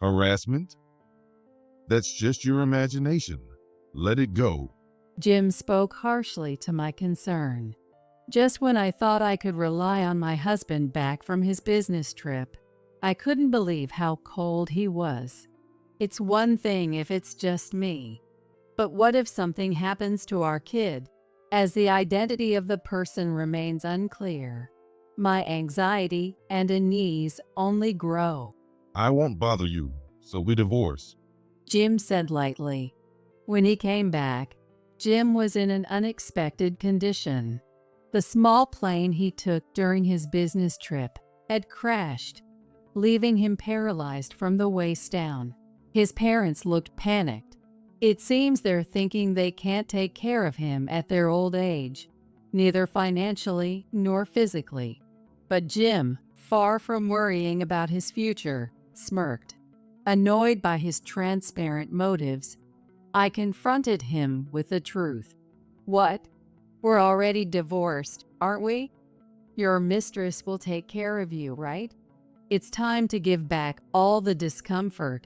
Harassment? That's just your imagination. Let it go. Jim spoke harshly to my concern. Just when I thought I could rely on my husband back from his business trip, I couldn't believe how cold he was. It's one thing if it's just me, but what if something happens to our kid? As the identity of the person remains unclear, my anxiety and unease only grow. I won't bother you, so we divorce. Jim said lightly. When he came back, Jim was in an unexpected condition. The small plane he took during his business trip had crashed, leaving him paralyzed from the waist down. His parents looked panicked. It seems they're thinking they can't take care of him at their old age, neither financially nor physically. But Jim, far from worrying about his future, smirked. Annoyed by his transparent motives, I confronted him with the truth. What? We're already divorced, aren't we? Your mistress will take care of you, right? It's time to give back all the discomfort,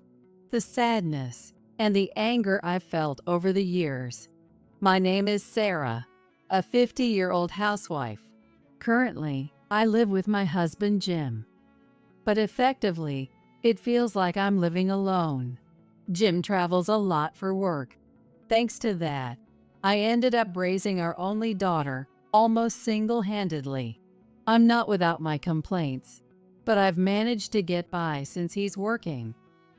the sadness, and the anger I've felt over the years. My name is Sarah, a 50-year-old housewife. Currently, I live with my husband Jim. But effectively, it feels like I'm living alone. Jim travels a lot for work. Thanks to that, I ended up raising our only daughter almost single-handedly. I'm not without my complaints, but I've managed to get by since he's working.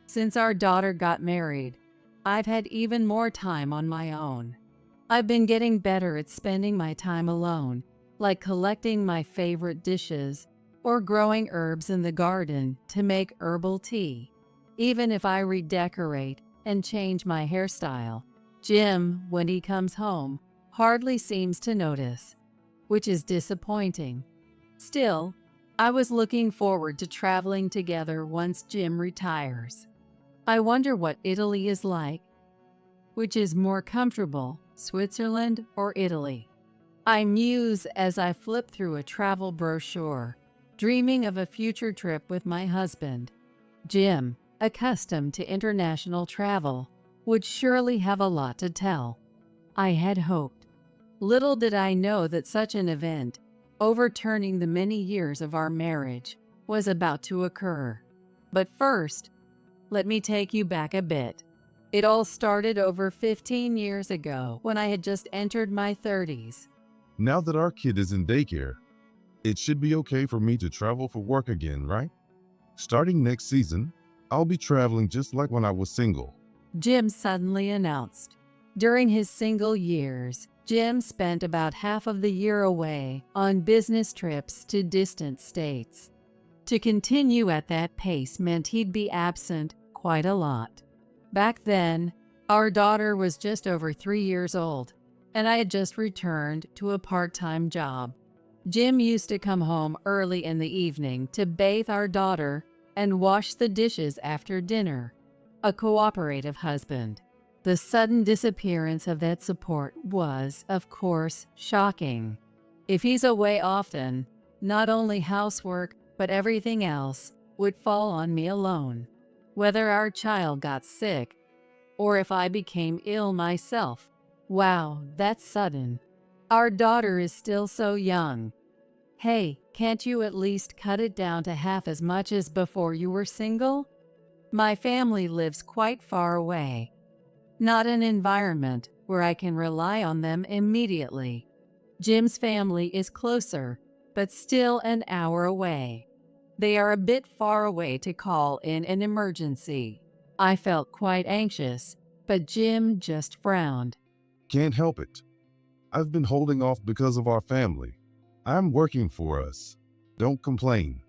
Since our daughter got married, I've had even more time on my own. I've been getting better at spending my time alone, like collecting my favorite dishes or growing herbs in the garden to make herbal tea. Even if I redecorate and change my hairstyle, Jim, when he comes home, hardly seems to notice, which is disappointing. Still, I was looking forward to traveling together once Jim retires. I wonder what Italy is like. Which is more comfortable, Switzerland or Italy? I muse as I flip through a travel brochure, dreaming of a future trip with my husband. Jim, accustomed to international travel, would surely have a lot to tell. I had hoped. Little did I know that such an event, overturning the many years of our marriage, was about to occur. But first, let me take you back a bit. It all started over 15 years ago when I had just entered my 30s. Now that our kid is in daycare, it should be okay for me to travel for work again, right? Starting next season, I'll be traveling just like when I was single. Jim suddenly announced. During his single years, Jim spent about half of the year away on business trips to distant states. To continue at that pace meant he'd be absent quite a lot. Back then, our daughter was just over 3 years old, and I had just returned to a part-time job. Jim used to come home early in the evening to bathe our daughter and wash the dishes after dinner. A cooperative husband. The sudden disappearance of that support was, of course, shocking. If he's away often, not only housework, but everything else would fall on me alone. Whether our child got sick, or if I became ill myself. Wow, that's sudden. Our daughter is still so young. Hey, can't you at least cut it down to half as much as before you were single? My family lives quite far away. Not an environment where I can rely on them immediately. Jim's family is closer, but still an hour away. They are a bit far away to call in an emergency. I felt quite anxious, but Jim just frowned. Can't help it. I've been holding off because of our family. I'm working for us. Don't complain.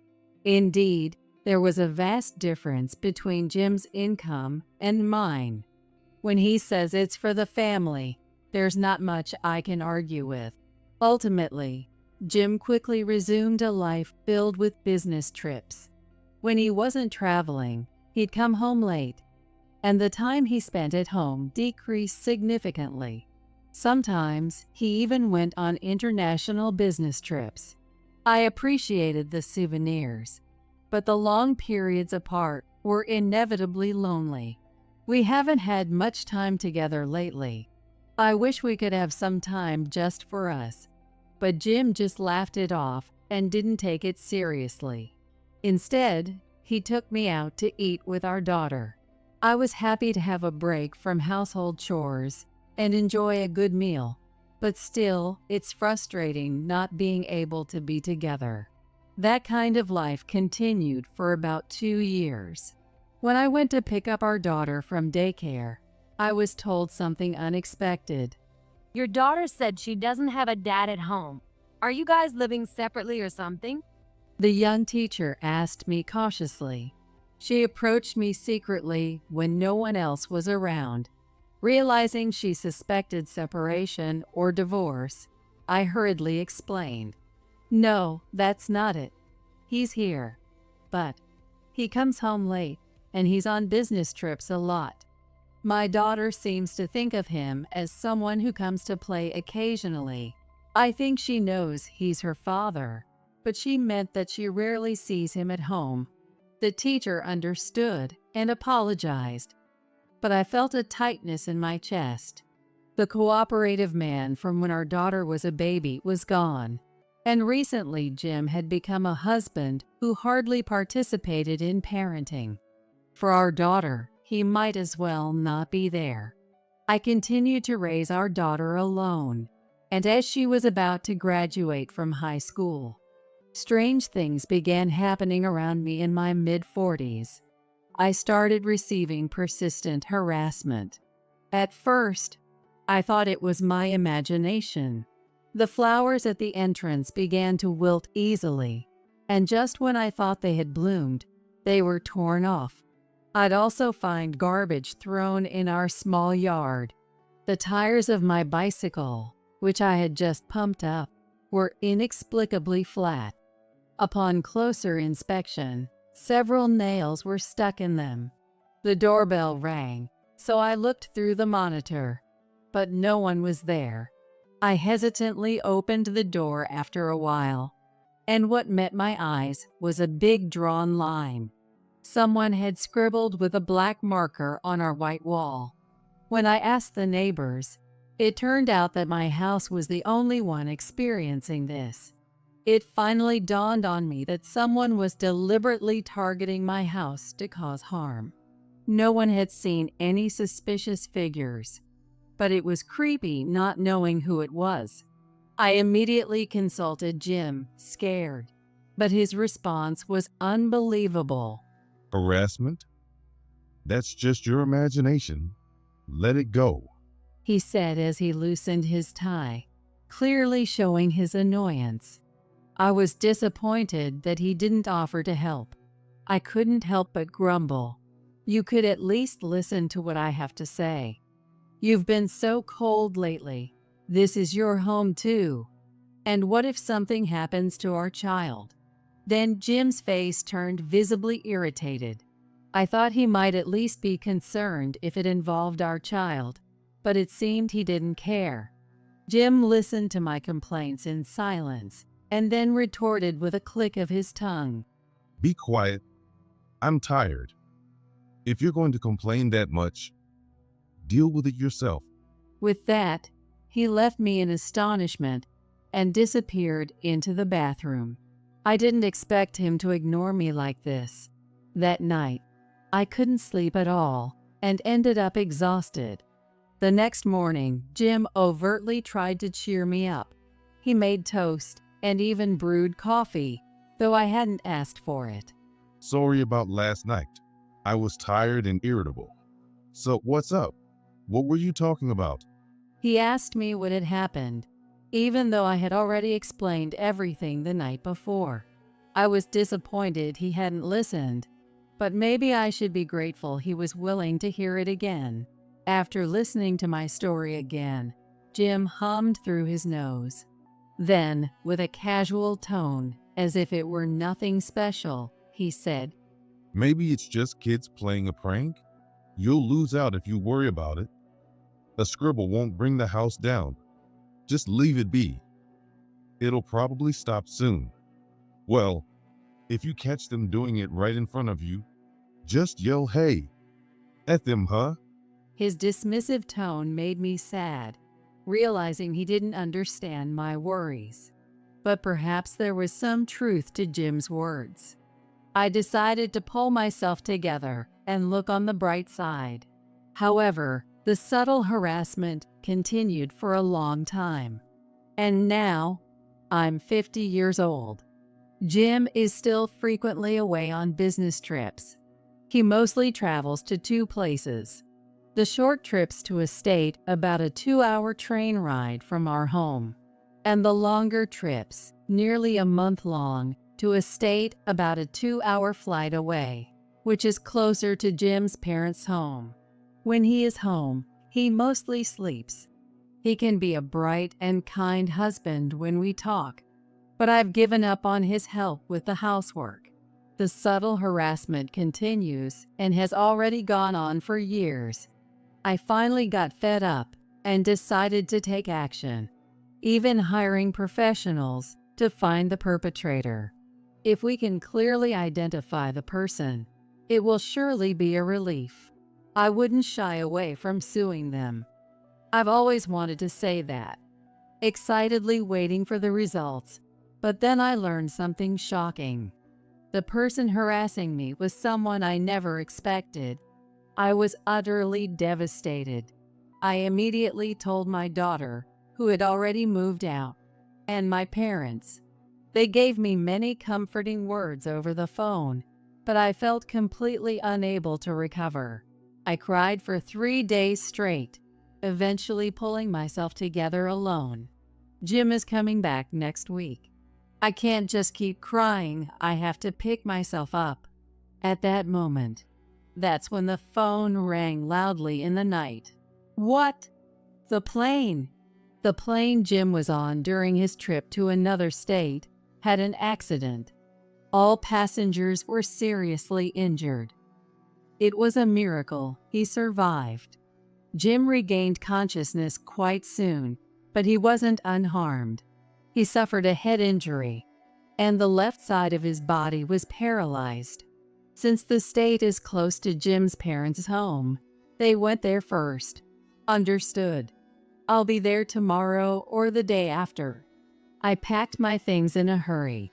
Indeed, there was a vast difference between Jim's income and mine. When he says it's for the family, there's not much I can argue with. Ultimately, Jim quickly resumed a life filled with business trips. When he wasn't traveling, he'd come home late, and the time he spent at home decreased significantly. Sometimes he even went on international business trips. I appreciated the souvenirs, but the long periods apart were inevitably lonely. We haven't had much time together lately. I wish we could have some time just for us. But Jim just laughed it off and didn't take it seriously. Instead, he took me out to eat with our daughter. I was happy to have a break from household chores and enjoy a good meal, but still, it's frustrating not being able to be together. That kind of life continued for about 2 years. When I went to pick up our daughter from daycare, I was told something unexpected. Your daughter said she doesn't have a dad at home. Are you guys living separately or something? The young teacher asked me cautiously. She approached me secretly when no one else was around. Realizing she suspected separation or divorce, I hurriedly explained. No, that's not it. He's here. But he comes home late and he's on business trips a lot. My daughter seems to think of him as someone who comes to play occasionally. I think she knows he's her father, but she meant that she rarely sees him at home. The teacher understood and apologized, but I felt a tightness in my chest. The cooperative man from when our daughter was a baby was gone, and recently Jim had become a husband who hardly participated in parenting. For our daughter, he might as well not be there. I continued to raise our daughter alone, and as she was about to graduate from high school, strange things began happening around me in my mid-40s. I started receiving persistent harassment. At first, I thought it was my imagination. The flowers at the entrance began to wilt easily, and just when I thought they had bloomed, they were torn off. I'd also find garbage thrown in our small yard. The tires of my bicycle, which I had just pumped up, were inexplicably flat. Upon closer inspection, several nails were stuck in them. The doorbell rang, so I looked through the monitor, but no one was there. I hesitantly opened the door after a while, and what met my eyes was a big drawn line. Someone had scribbled with a black marker on our white wall. When I asked the neighbors, it turned out that my house was the only one experiencing this. It finally dawned on me that someone was deliberately targeting my house to cause harm. No one had seen any suspicious figures, but it was creepy not knowing who it was. I immediately consulted Jim, scared, but his response was unbelievable. Harassment? That's just your imagination. Let it go. He said as he loosened his tie, clearly showing his annoyance. I was disappointed that he didn't offer to help. I couldn't help but grumble. You could at least listen to what I have to say. You've been so cold lately. This is your home too. And what if something happens to our child? Then Jim's face turned visibly irritated. I thought he might at least be concerned if it involved our child, but it seemed he didn't care. Jim listened to my complaints in silence and then retorted with a click of his tongue. Be quiet. I'm tired. If you're going to complain that much, deal with it yourself. With that, he left me in astonishment and disappeared into the bathroom. I didn't expect him to ignore me like this. That night, I couldn't sleep at all and ended up exhausted. The next morning, Jim overtly tried to cheer me up. He made toast and even brewed coffee, though I hadn't asked for it. Sorry about last night. I was tired and irritable. So what's up? What were you talking about? He asked me what had happened, even though I had already explained everything the night before. I was disappointed he hadn't listened, but maybe I should be grateful he was willing to hear it again. After listening to my story again, Jim hummed through his nose. Then, with a casual tone, as if it were nothing special, he said, Maybe it's just kids playing a prank? You'll lose out if you worry about it. A scribble won't bring the house down. Just leave it be. It'll probably stop soon. Well, if you catch them doing it right in front of you, Just yell, hey, at them, huh? His dismissive tone made me sad, realizing he didn't understand my worries. But perhaps there was some truth to Jim's words. I decided to pull myself together and look on the bright side. However, the subtle harassment continued for a long time. And now, I'm 50 years old. Jim is still frequently away on business trips. He mostly travels to 2 places. The short trips to a state about a 2-hour train ride from our home, and the longer trips, nearly a month long, to a state about a 2-hour flight away, which is closer to Jim's parents' home. When he is home, he mostly sleeps. He can be a bright and kind husband when we talk, but I've given up on his help with the housework. The subtle harassment continues and has already gone on for years. I finally got fed up and decided to take action, even hiring professionals to find the perpetrator. If we can clearly identify the person, it will surely be a relief. I wouldn't shy away from suing them. I've always wanted to say that, excitedly waiting for the results, but then I learned something shocking. The person harassing me was someone I never expected. I was utterly devastated. I immediately told my daughter, who had already moved out, and my parents. They gave me many comforting words over the phone, but I felt completely unable to recover. I cried for 3 days straight, eventually pulling myself together alone. Jim is coming back next week. I can't just keep crying. I have to pick myself up. At that moment, that's when the phone rang loudly in the night. What? The plane. The plane Jim was on during his trip to another state had an accident. All passengers were seriously injured. It was a miracle he survived. Jim regained consciousness quite soon, but he wasn't unharmed. He suffered a head injury, and the left side of his body was paralyzed. Since the state is close to Jim's parents' home, they went there first. Understood. I'll be there tomorrow or the day after. I packed my things in a hurry.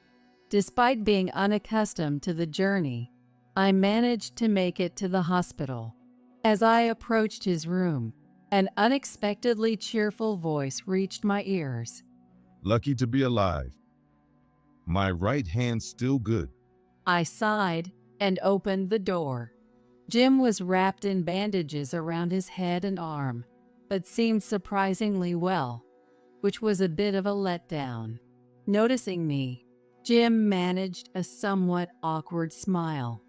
Despite being unaccustomed to the journey, I managed to make it to the hospital. As I approached his room, an unexpectedly cheerful voice reached my ears. Lucky to be alive. My right hand's still good. I sighed and opened the door. Jim was wrapped in bandages around his head and arm, but seemed surprisingly well, which was a bit of a letdown. Noticing me, Jim managed a somewhat awkward smile.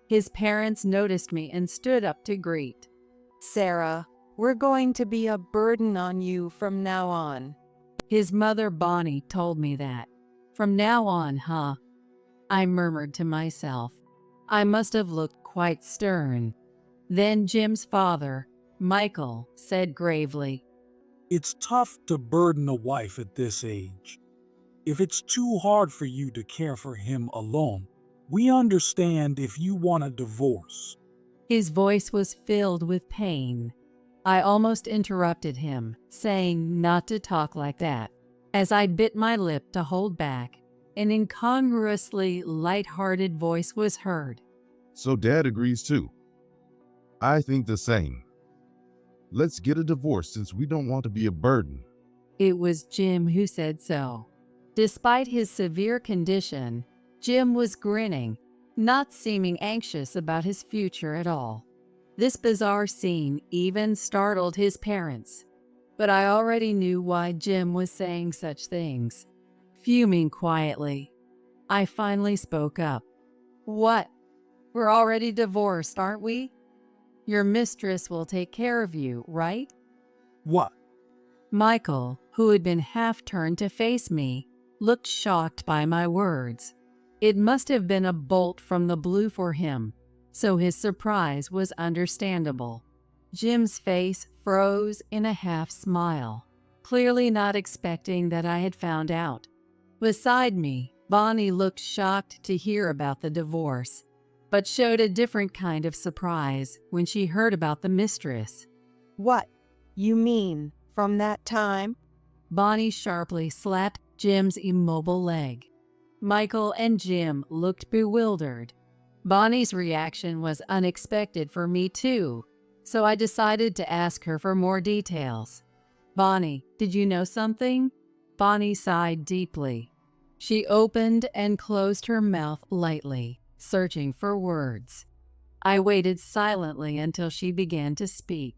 His parents noticed me and stood up to greet. Sarah, we're going to be a burden on you from now on. His mother Bonnie told me that. From now on, huh? I murmured to myself. I must have looked quite stern. Then Jim's father, Michael, said gravely, It's tough to burden a wife at this age. If it's too hard for you to care for him alone, we understand if you want a divorce. His voice was filled with pain. I almost interrupted him, saying not to talk like that. As I bit my lip to hold back, an incongruously light-hearted voice was heard. So Dad agrees too. I think the same. Let's get a divorce since we don't want to be a burden. It was Jim who said so. Despite his severe condition, Jim was grinning, not seeming anxious about his future at all. This bizarre scene even startled his parents, but I already knew why Jim was saying such things. Fuming quietly, I finally spoke up. What? We're already divorced, aren't we? Your mistress will take care of you, right? What? Michael, who had been half turned to face me, looked shocked by my words. It must have been a bolt from the blue for him, so his surprise was understandable. Jim's face froze in a half smile, clearly not expecting that I had found out. Beside me, Bonnie looked shocked to hear about the divorce. but showed a different kind of surprise when she heard about the mistress. What? You mean from that time? Bonnie sharply slapped Jim's immobile leg. Michael and Jim looked bewildered. Bonnie's reaction was unexpected for me too, so I decided to ask her for more details. Bonnie, did you know something? Bonnie sighed deeply. She opened and closed her mouth lightly, searching for words. I waited silently until she began to speak.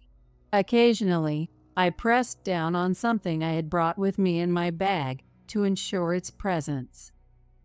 Occasionally, I pressed down on something I had brought with me in my bag to ensure its presence.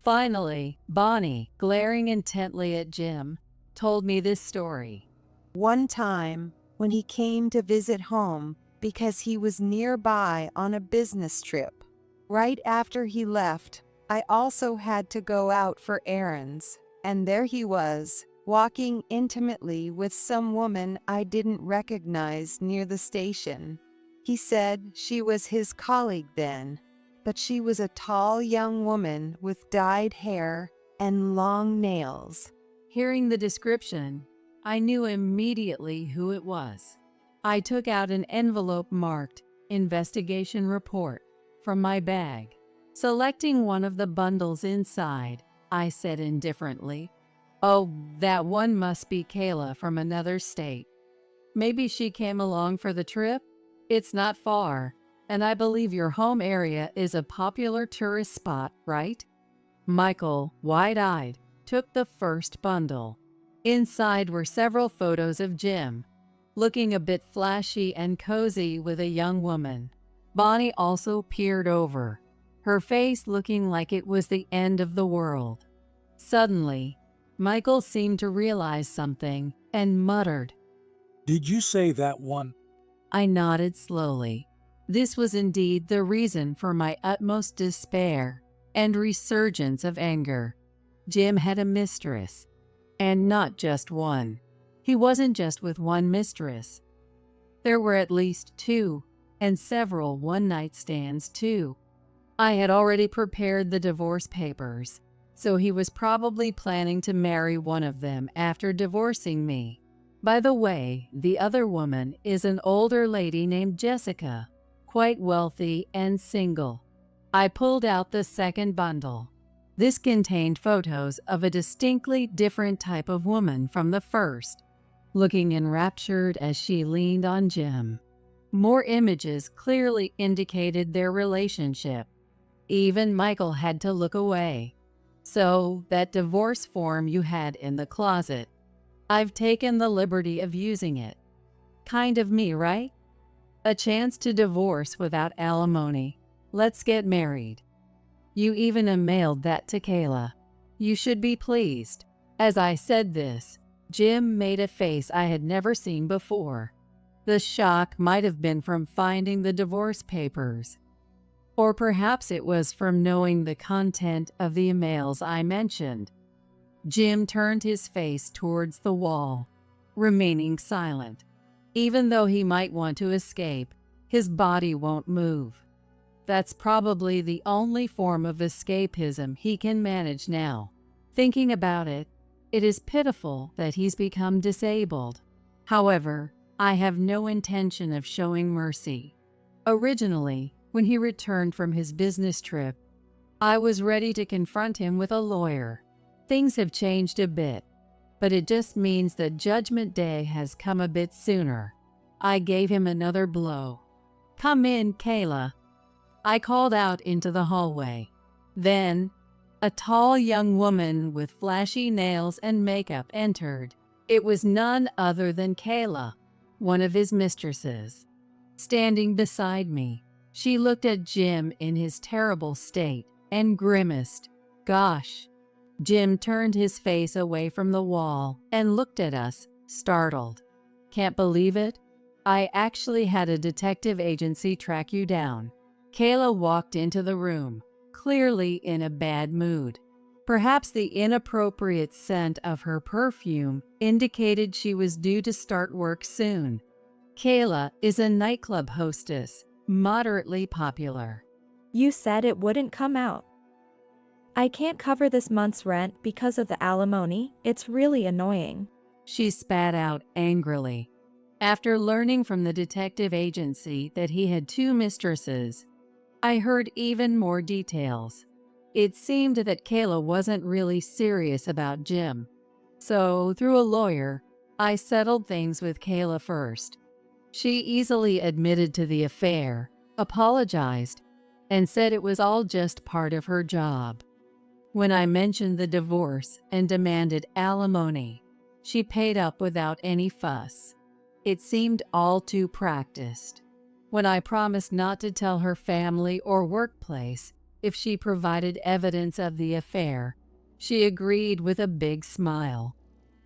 Finally, Bonnie, glaring intently at Jim, told me this story. One time, when he came to visit home because he was nearby on a business trip, right after he left, I also had to go out for errands, and there he was, walking intimately with some woman I didn't recognize near the station. He said she was his colleague then, but she was a tall young woman with dyed hair and long nails. Hearing the description, I knew immediately who it was. I took out an envelope marked "Investigation Report" from my bag. Selecting one of the bundles inside, I said indifferently, "Oh, that one must be Kayla from another state. Maybe she came along for the trip? It's not far, and I believe your home area is a popular tourist spot, right?" Michael, wide-eyed, took the first bundle. Inside were several photos of Jim, looking a bit flashy and cozy with a young woman. Bonnie also peered over, her face looking like it was the end of the world. Suddenly, Michael seemed to realize something and muttered. Did you say that one? I nodded slowly. This was indeed the reason for my utmost despair and resurgence of anger. Jim had a mistress, and not just one. He wasn't just with one mistress. There were at least two, and several one-night stands too. I had already prepared the divorce papers, so he was probably planning to marry one of them after divorcing me. By the way, the other woman is an older lady named Jessica, quite wealthy and single. I pulled out the second bundle. This contained photos of a distinctly different type of woman from the first, looking enraptured as she leaned on Jim. More images clearly indicated their relationship. Even Michael had to look away. So, that divorce form you had in the closet, I've taken the liberty of using it. Kind of me, right? A chance to divorce without alimony. Let's get married. You even mailed that to Kayla. You should be pleased. As I said this, Jim made a face I had never seen before. The shock might have been from finding the divorce papers, or perhaps it was from knowing the content of the emails I mentioned. Jim turned his face towards the wall, remaining silent. Even though he might want to escape, his body won't move. That's probably the only form of escapism he can manage now. Thinking about it, it is pitiful that he's become disabled. However, I have no intention of showing mercy. Originally, when he returned from his business trip, I was ready to confront him with a lawyer. Things have changed a bit, but it just means that Judgment Day has come a bit sooner. I gave him another blow. "Come in, Kayla." I called out into the hallway. Then, a tall young woman with flashy nails and makeup entered. It was none other than Kayla, one of his mistresses. Standing beside me, she looked at Jim in his terrible state and grimaced. "Gosh." Jim turned his face away from the wall and looked at us, startled. "Can't believe it? I actually had a detective agency track you down." Kayla walked into the room, clearly in a bad mood. Perhaps the inappropriate scent of her perfume indicated she was due to start work soon. Kayla is a nightclub hostess, moderately popular. You said it wouldn't come out. I can't cover this month's rent because of the alimony. It's really annoying. She spat out angrily. After learning from the detective agency that he had 2 mistresses, I heard even more details. It seemed that Kayla wasn't really serious about Jim. So, through a lawyer, I settled things with Kayla first. She easily admitted to the affair, apologized, and said it was all just part of her job. When I mentioned the divorce and demanded alimony, she paid up without any fuss. It seemed all too practiced. When I promised not to tell her family or workplace if she provided evidence of the affair, she agreed with a big smile.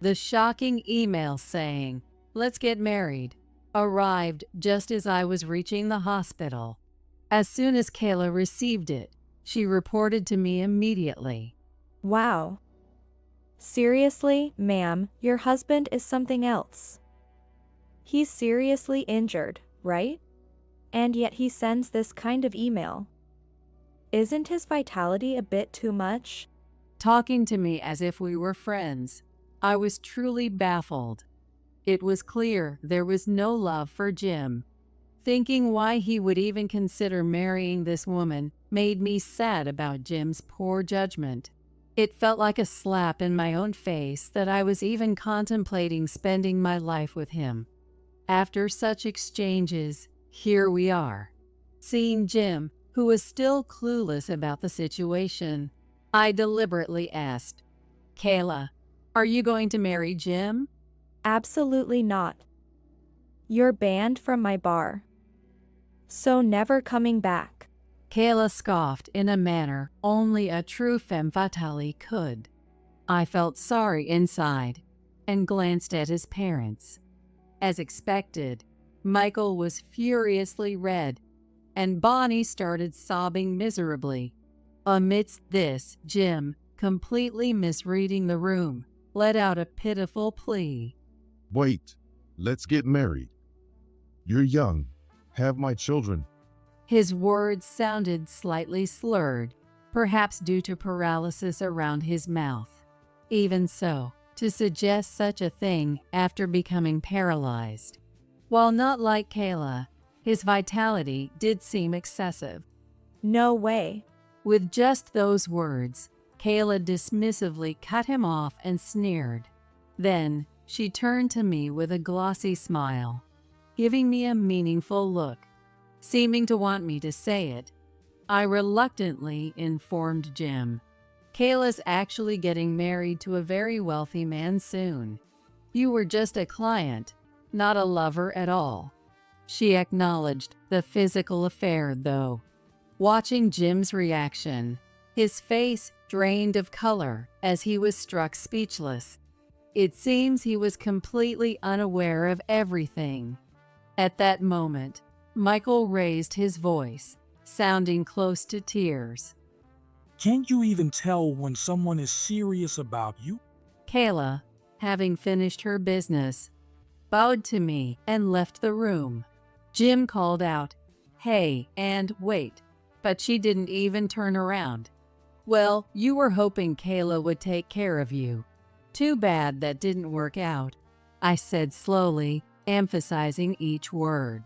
The shocking email saying, "Let's get married," arrived just as I was reaching the hospital. As soon as Kayla received it, she reported to me immediately. Wow. Seriously, ma'am, your husband is something else. He's seriously injured, right? And yet he sends this kind of email. Isn't his vitality a bit too much? Talking to me as if we were friends, I was truly baffled. It was clear there was no love for Jim. Thinking why he would even consider marrying this woman made me sad about Jim's poor judgment. It felt like a slap in my own face that I was even contemplating spending my life with him. After such exchanges, here we are. Seeing Jim, who was still clueless about the situation, I deliberately asked, "Kayla, are you going to marry Jim?" Absolutely not. You're banned from my bar. So never coming back. Kayla scoffed in a manner only a true femme fatale could. I felt sorry inside and glanced at his parents. As expected, Michael was furiously red, and Bonnie started sobbing miserably. Amidst this, Jim, completely misreading the room, let out a pitiful plea. Wait, let's get married. You're young. Have my children. His words sounded slightly slurred, perhaps due to paralysis around his mouth. Even so, to suggest such a thing after becoming paralyzed. While not like Kayla, his vitality did seem excessive. No way. With just those words, Kayla dismissively cut him off and sneered. Then, she turned to me with a glossy smile, giving me a meaningful look. Seeming to want me to say it, I reluctantly informed Jim. Kayla's actually getting married to a very wealthy man soon. You were just a client, not a lover at all. She acknowledged the physical affair, though. Watching Jim's reaction, his face drained of color as he was struck speechless. It seems he was completely unaware of everything. At that moment, Michael raised his voice, sounding close to tears. Can't you even tell when someone is serious about you? Kayla, having finished her business, bowed to me and left the room. Jim called out, "Hey, and wait," but she didn't even turn around. "Well, you were hoping Kayla would take care of you. Too bad that didn't work out," I said slowly, emphasizing each word.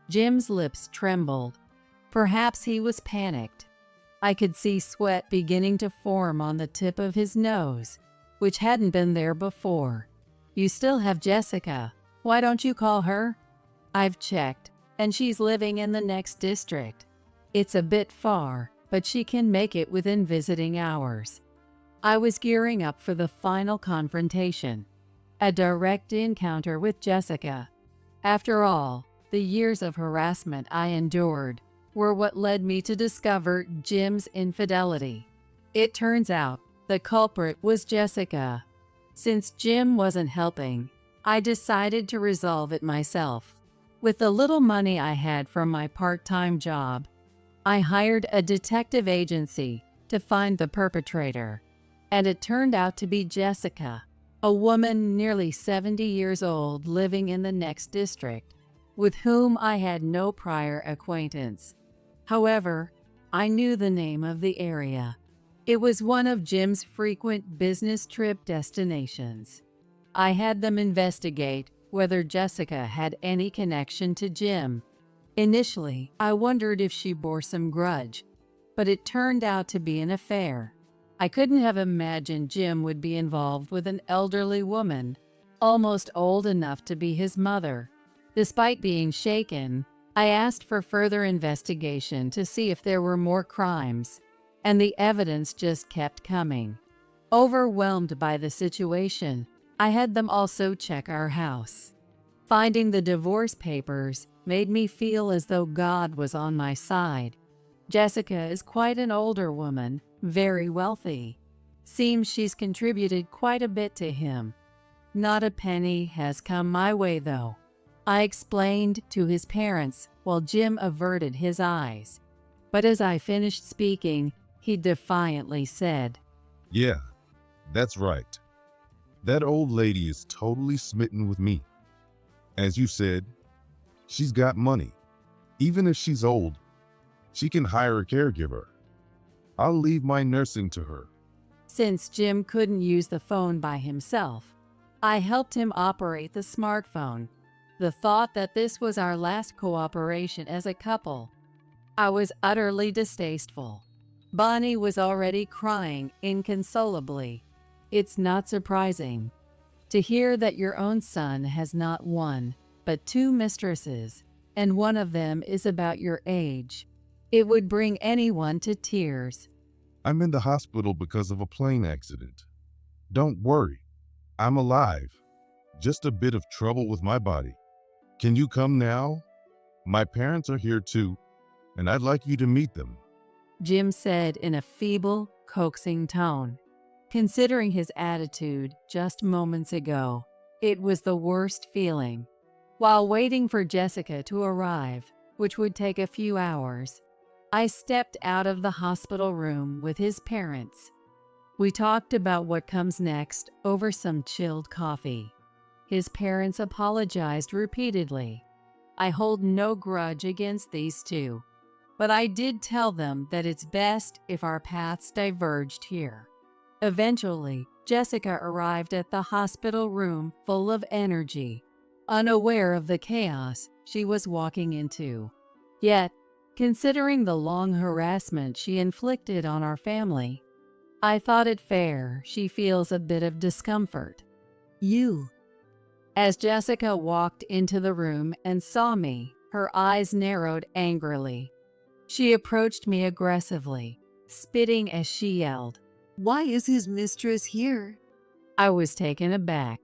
Jim's lips trembled. Perhaps he was panicked. I could see sweat beginning to form on the tip of his nose, which hadn't been there before. "You still have Jessica. Why don't you call her?" "I've checked, and she's living in the next district. It's a bit far, but she can make it within visiting hours." I was gearing up for the final confrontation, a direct encounter with Jessica. After all, the years of harassment I endured were what led me to discover Jim's infidelity. It turns out the culprit was Jessica. Since Jim wasn't helping, I decided to resolve it myself. With the little money I had from my part-time job, I hired a detective agency to find the perpetrator, and it turned out to be Jessica, a woman nearly 70 years old living in the next district, with whom I had no prior acquaintance. However, I knew the name of the area. It was one of Jim's frequent business trip destinations. I had them investigate whether Jessica had any connection to Jim. Initially, I wondered if she bore some grudge, but it turned out to be an affair. I couldn't have imagined Jim would be involved with an elderly woman, almost old enough to be his mother. Despite being shaken, I asked for further investigation to see if there were more crimes, and the evidence just kept coming. Overwhelmed by the situation, I had them also check our house. Finding the divorce papers made me feel as though God was on my side. Jessica is quite an older woman, very wealthy. Seems she's contributed quite a bit to him. Not a penny has come my way, though. I explained to his parents while Jim averted his eyes. But as I finished speaking, he defiantly said, Yeah, that's right. That old lady is totally smitten with me. As you said, she's got money. Even if she's old, she can hire a caregiver. I'll leave my nursing to her. Since Jim couldn't use the phone by himself, I helped him operate the smartphone. The thought that this was our last cooperation as a couple, I was utterly distasteful. Bonnie was already crying inconsolably. It's not surprising to hear that your own son has not one, but two mistresses, and one of them is about your age. It would bring anyone to tears. I'm in the hospital because of a plane accident. Don't worry, I'm alive. Just a bit of trouble with my body. Can you come now? My parents are here too, and I'd like you to meet them. Jim said in a feeble, coaxing tone. Considering his attitude just moments ago, it was the worst feeling. While waiting for Jessica to arrive, which would take a few hours, I stepped out of the hospital room with his parents. We talked about what comes next over some chilled coffee. His parents apologized repeatedly. I hold no grudge against these two, but I did tell them that it's best if our paths diverged here. Eventually, Jessica arrived at the hospital room full of energy, unaware of the chaos she was walking into. Yet, considering the long harassment she inflicted on our family, I thought it fair she feels a bit of discomfort. You. As Jessica walked into the room and saw me, her eyes narrowed angrily. She approached me aggressively, spitting as she yelled, Why is his mistress here? I was taken aback,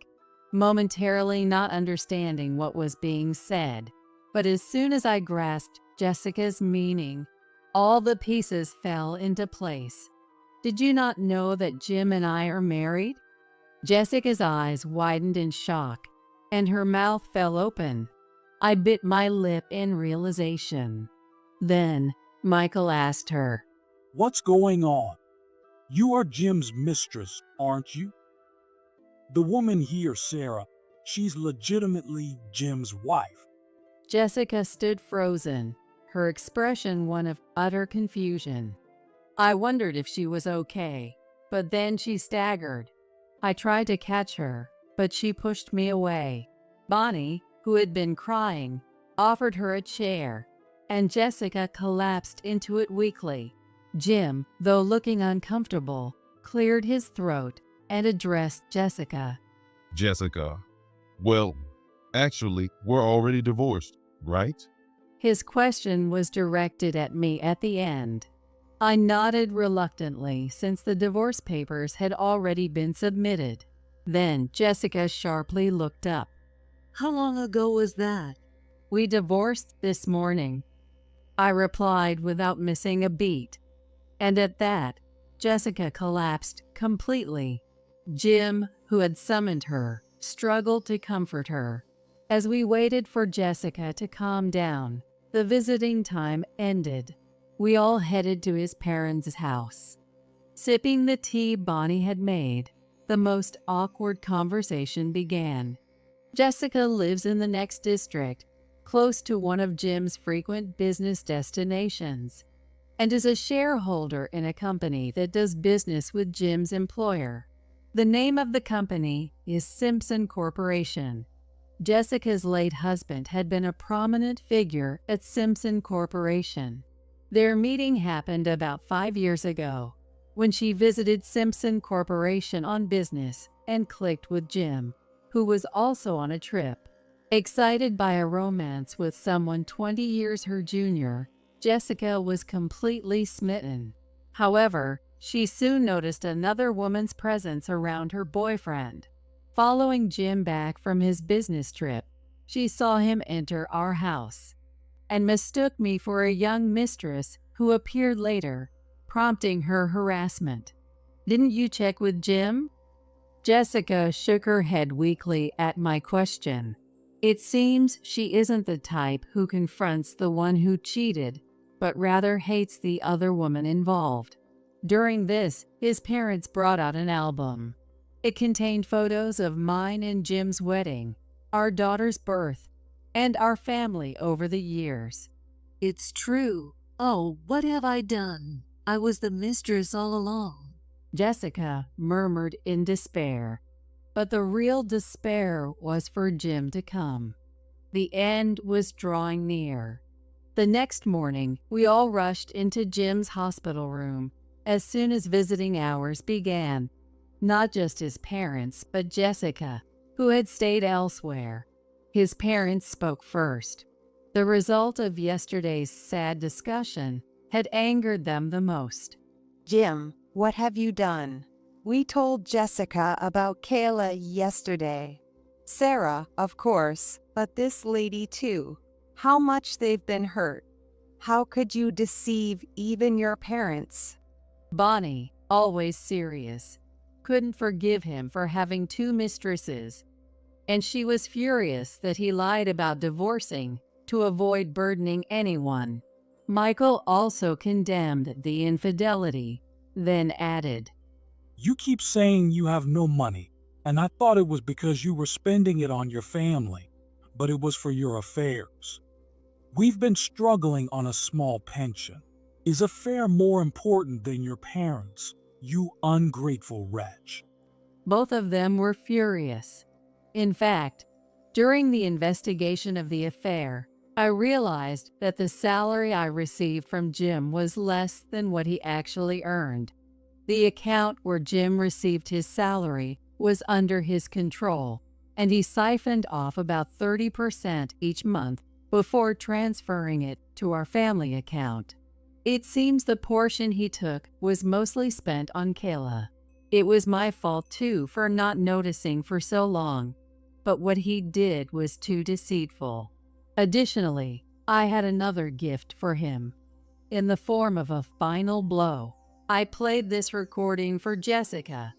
momentarily not understanding what was being said. But as soon as I grasped Jessica's meaning, all the pieces fell into place. Did you not know that Jim and I are married? Jessica's eyes widened in shock, and her mouth fell open. I bit my lip in realization. Then Michael asked her, What's going on? You are Jim's mistress, aren't you? The woman here, Sarah, she's legitimately Jim's wife. Jessica stood frozen, her expression one of utter confusion. I wondered if she was okay, but then she staggered. I tried to catch her, but she pushed me away. Bonnie, who had been crying, offered her a chair, and Jessica collapsed into it weakly. Jim, though looking uncomfortable, cleared his throat and addressed Jessica. Jessica, well, actually, we're already divorced, right? His question was directed at me at the end. I nodded reluctantly since the divorce papers had already been submitted. Then Jessica sharply looked up. How long ago was that? We divorced this morning, I replied without missing a beat. And at that, Jessica collapsed completely. Jim, who had summoned her, struggled to comfort her. As we waited for Jessica to calm down, the visiting time ended. We all headed to his parents' house. Sipping the tea Bonnie had made, the most awkward conversation began. Jessica lives in the next district, close to one of Jim's frequent business destinations. and is a shareholder in a company that does business with Jim's employer. The name of the company is Simpson Corporation. Jessica's late husband had been a prominent figure at Simpson Corporation. Their meeting happened about 5 years ago when she visited Simpson Corporation on business and clicked with Jim, who was also on a trip. Excited by a romance with someone 20 years her junior, Jessica was completely smitten. However, she soon noticed another woman's presence around her boyfriend. Following Jim back from his business trip, she saw him enter our house and mistook me for a young mistress who appeared later, prompting her harassment. "Didn't you check with Jim?" Jessica shook her head weakly at my question. It seems she isn't the type who confronts the one who cheated, but rather hates the other woman involved. During this, his parents brought out an album. It contained photos of mine and Jim's wedding, our daughter's birth, and our family over the years. It's true. Oh, what have I done? I was the mistress all along. Jessica murmured in despair, but the real despair was for Jim to come. The end was drawing near. The next morning, we all rushed into Jim's hospital room as soon as visiting hours began. Not just his parents, but Jessica, who had stayed elsewhere. His parents spoke first. The result of yesterday's sad discussion had angered them the most. Jim, what have you done? We told Jessica about Kayla yesterday. Sarah, of course, but this lady too. How much they've been hurt. How could you deceive even your parents? Bonnie, always serious, couldn't forgive him for having 2 mistresses, and she was furious that he lied about divorcing to avoid burdening anyone. Michael also condemned the infidelity, then added, You keep saying you have no money, and I thought it was because you were spending it on your family, but it was for your affairs. We've been struggling on a small pension. Is affair more important than your parents, you ungrateful wretch? Both of them were furious. In fact, during the investigation of the affair, I realized that the salary I received from Jim was less than what he actually earned. The account where Jim received his salary was under his control, and he siphoned off about 30% each month before transferring it to our family account. It seems the portion he took was mostly spent on Kayla. It was my fault too for not noticing for so long, but what he did was too deceitful. Additionally, I had another gift for him. In the form of a final blow, I played this recording for Jessica.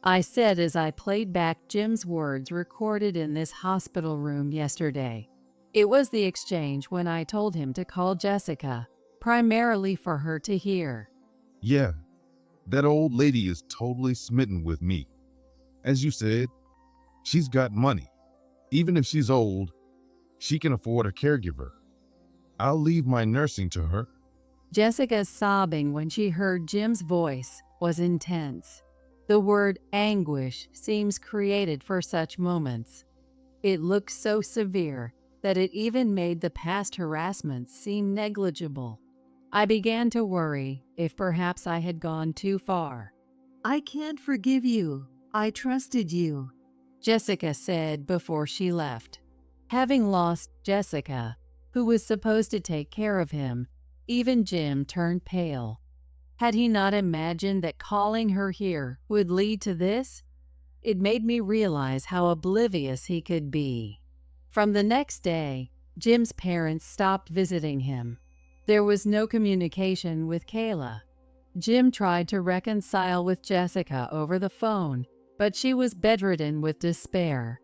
I said as I played back Jim's words recorded in this hospital room yesterday. It was the exchange when I told him to call Jessica, primarily for her to hear. Yeah, that old lady is totally smitten with me. As you said, she's got money. Even if she's old, she can afford a caregiver. I'll leave my nursing to her. Jessica's sobbing when she heard Jim's voice was intense. The word anguish seems created for such moments. It looked so severe that it even made the past harassment seem negligible. I began to worry if perhaps I had gone too far. I can't forgive you. I trusted you. Jessica said before she left. Having lost Jessica, who was supposed to take care of him, even Jim turned pale. Had he not imagined that calling her here would lead to this? It made me realize how oblivious he could be. From the next day, Jim's parents stopped visiting him. There was no communication with Kayla. Jim tried to reconcile with Jessica over the phone, but she was bedridden with despair,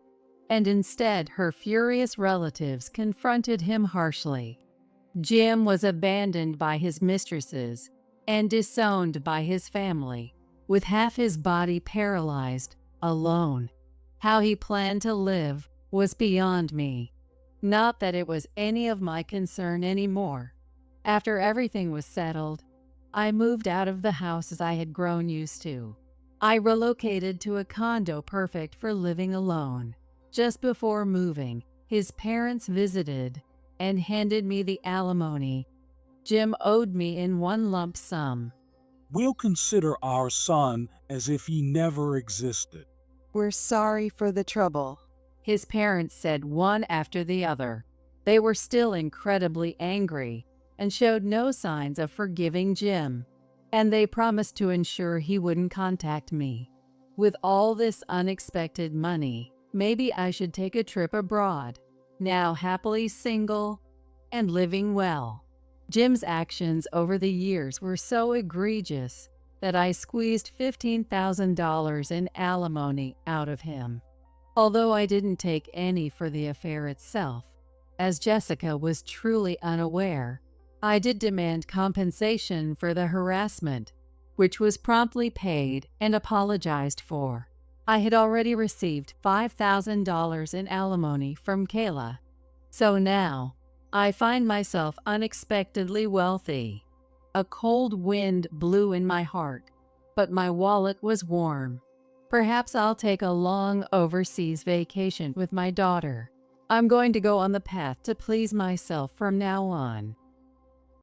and instead her furious relatives confronted him harshly. Jim was abandoned by his mistresses and disowned by his family, with half his body paralyzed, alone. How he planned to live was beyond me. Not that it was any of my concern anymore. After everything was settled, I moved out of the houses I had grown used to. I relocated to a condo perfect for living alone. Just before moving, his parents visited and handed me the alimony Jim owed me in one lump sum. We'll consider our son as if he never existed. We're sorry for the trouble. His parents said one after the other. They were still incredibly angry and showed no signs of forgiving Jim, and they promised to ensure he wouldn't contact me. With all this unexpected money, maybe I should take a trip abroad, now happily single and living well. Jim's actions over the years were so egregious that I squeezed $15,000 in alimony out of him. Although I didn't take any for the affair itself, as Jessica was truly unaware, I did demand compensation for the harassment, which was promptly paid and apologized for. I had already received $5,000 in alimony from Kayla, so now I find myself unexpectedly wealthy. A cold wind blew in my heart, but my wallet was warm. Perhaps I'll take a long overseas vacation with my daughter. I'm going to go on the path to please myself from now on.